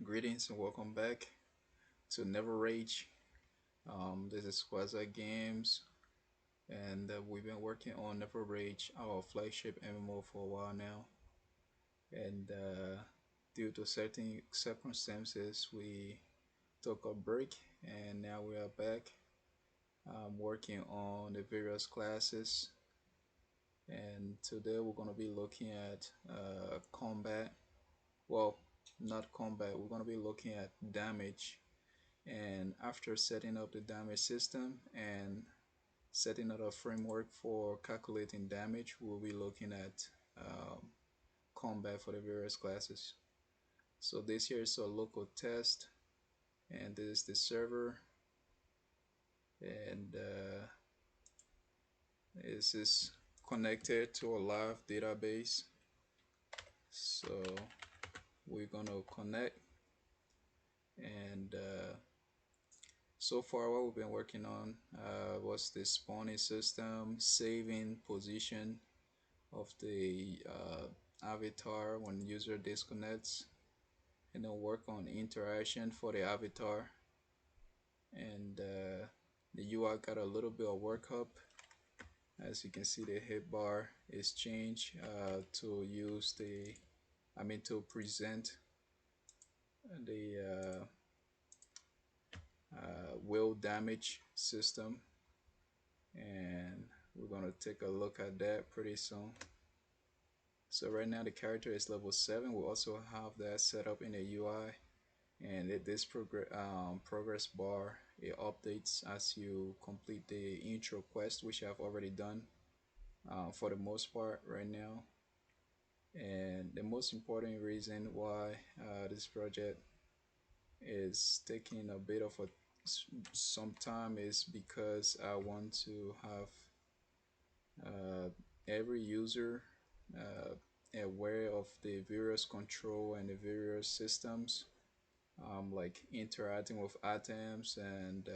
Greetings and welcome back to NeverRage. This is Quasi Games, and we've been working on NeverRage, our flagship MMO, for a while now. And due to certain circumstances, we took a break, and now we are back working on the various classes. And today we're going to be looking at combat. Well, not combat. We're going to be looking at damage. And after setting up the damage system and setting up a framework for calculating damage, we'll be looking at combat for the various classes. So this here is a local test, and this is the server, and this is connected to a live database. So we're gonna connect, and so far what we've been working on was the spawning system, saving position of the avatar when user disconnects, and then work on interaction for the avatar. And the UI got a little bit of work up. As you can see, the hit bar is changed to use to present the will damage system, and we're gonna take a look at that pretty soon. So right now the character is level 7. We also have that set up in the UI, and this progress bar, it updates as you complete the intro quest, which I've already done for the most part right now. And the most important reason why this project is taking a bit of some time is because I want to have every user aware of the various control and the various systems, like interacting with items and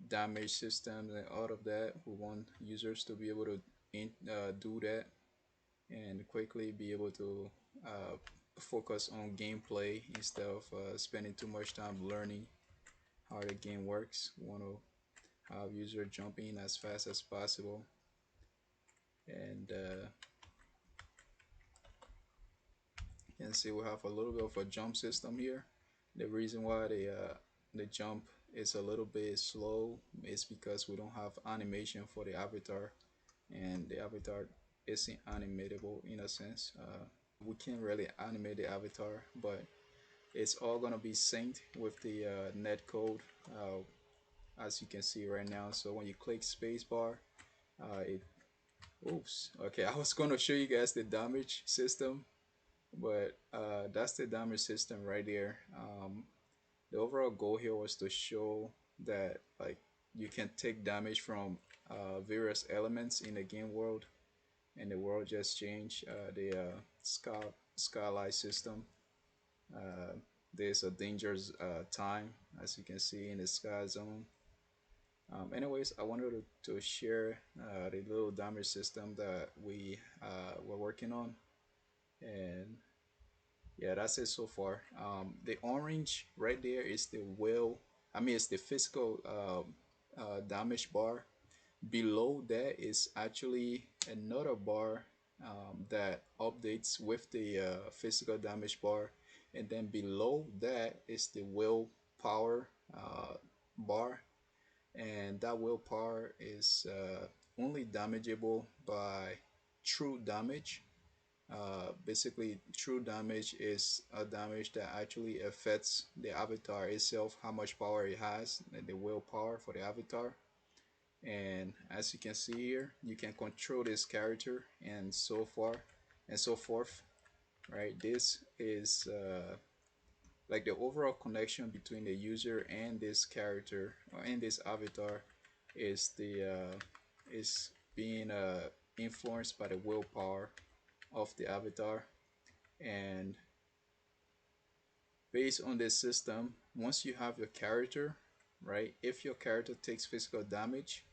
damage systems and all of that. We want users to be able to do that and quickly be able to focus on gameplay instead of spending too much time learning how the game works. We want to have user jump in as fast as possible, and you can see we have a little bit of a jump system here. The reason why the jump is a little bit slow is because we don't have animation for the avatar, and the avatar isn't animatable in a sense. We can't really animate the avatar, but it's all gonna be synced with the net code, as you can see right now. So when you click spacebar, it oops, okay, I was gonna show you guys the damage system, but that's the damage system right there. The overall goal here was to show that like you can take damage from various elements in the game world, and the world just changed. The skylight system, uh, there's a dangerous time, as you can see in the sky zone. Anyways, I wanted to share the little damage system that we were working on, and yeah, that's it so far. The orange right there is the it's the physical damage bar. Below that is actually another bar that updates with the physical damage bar, and then below that is the willpower bar, and that willpower is only damageable by true damage. Basically, true damage is a damage that actually affects the avatar itself, how much power it has, the willpower for the avatar. And as you can see here, you can control this character and so far and so forth, right? This is like the overall connection between the user and this character and this avatar is being influenced by the willpower of the avatar. And based on this system, once you have your character, right, if your character takes physical damage,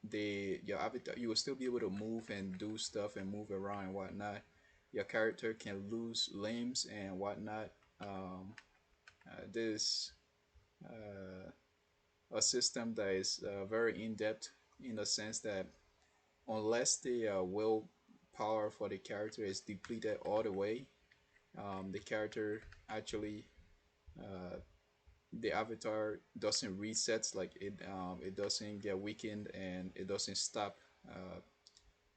the your avatar, you will still be able to move and do stuff and move around and whatnot. Your character can lose limbs and whatnot, Um, this a system that is very in depth in the sense that unless the willpower for the character is depleted all the way, the character actually uh, the avatar doesn't reset, like it doesn't get weakened and it doesn't stop.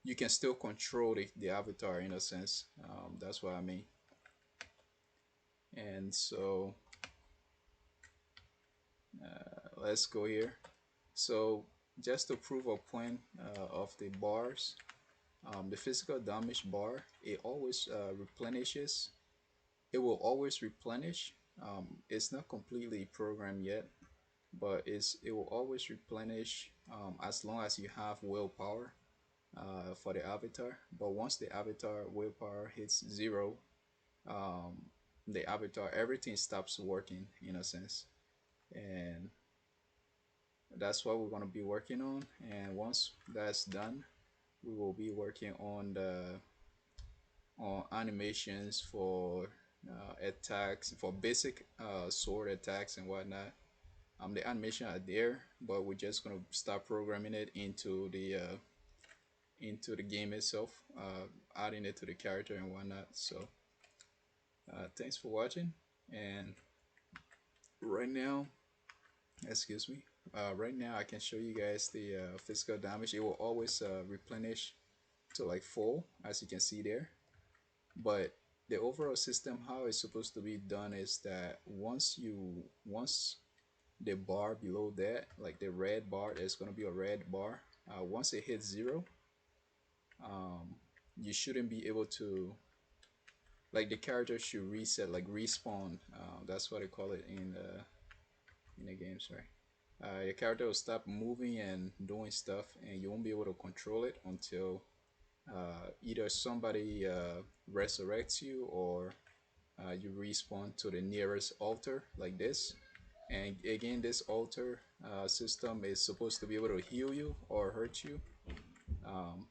You can still control the avatar in a sense. That's what I mean. And so let's go here. So just to prove a point of the bars, the physical damage bar, it always replenishes. It will always replenish. It's not completely programmed yet, but it will always replenish as long as you have willpower for the avatar. But once the avatar willpower hits zero, um, the avatar everything stops working in a sense, and that's what we're gonna be working on. And once that's done, we will be working on animations for attacks, for basic sword attacks and whatnot. The animation are there, but we're just gonna start programming it into the game itself, adding it to the character and whatnot. So thanks for watching. And right now, excuse me, right now I can show you guys the physical damage. It will always replenish to like full, as you can see there. But the overall system, how it's supposed to be done is that once the bar below that, like the red bar, there's gonna be a red bar. Once it hits zero, um, you shouldn't be able to, like the character should reset, like respawn. That's what I call it in the games, right? Your character will stop moving and doing stuff, and you won't be able to control it until either somebody resurrects you or you respawn to the nearest altar, like this. And again, this altar system is supposed to be able to heal you or hurt you. Um,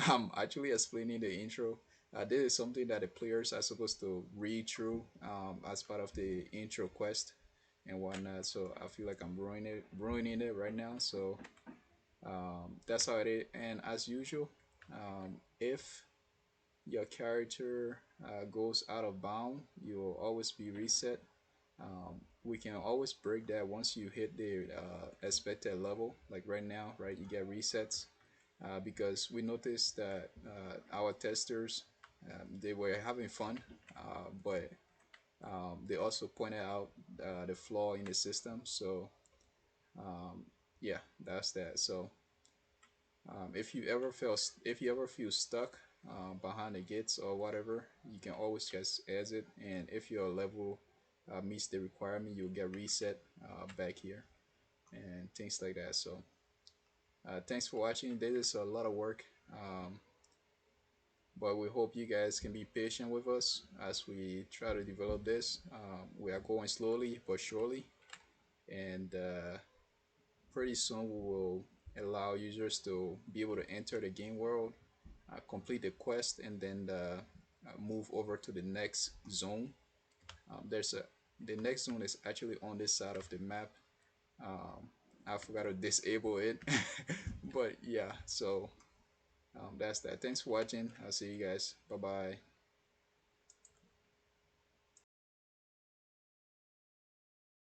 I'm actually explaining the intro. This is something that the players are supposed to read through as part of the intro quest and whatnot. So I feel like I'm ruining it right now. So that's how it is. And as usual, if your character goes out of bound, you will always be reset. We can always break that once you hit the expected level. Like right now, right, you get resets because we noticed that our testers they were having fun, but they also pointed out the flaw in the system. So yeah, that's that. So if you ever feel stuck behind the gates or whatever, you can always just exit. And if your level meets the requirement, you'll get reset back here and things like that. So thanks for watching. This is a lot of work, but we hope you guys can be patient with us as we try to develop this. We are going slowly but surely, and pretty soon we will allow users to be able to enter the game world, complete the quest, and then move over to the next zone. There's a The next zone is actually on this side of the map. Um, I forgot to disable it, but yeah. So that's that. Thanks for watching. I'll see you guys. Bye bye.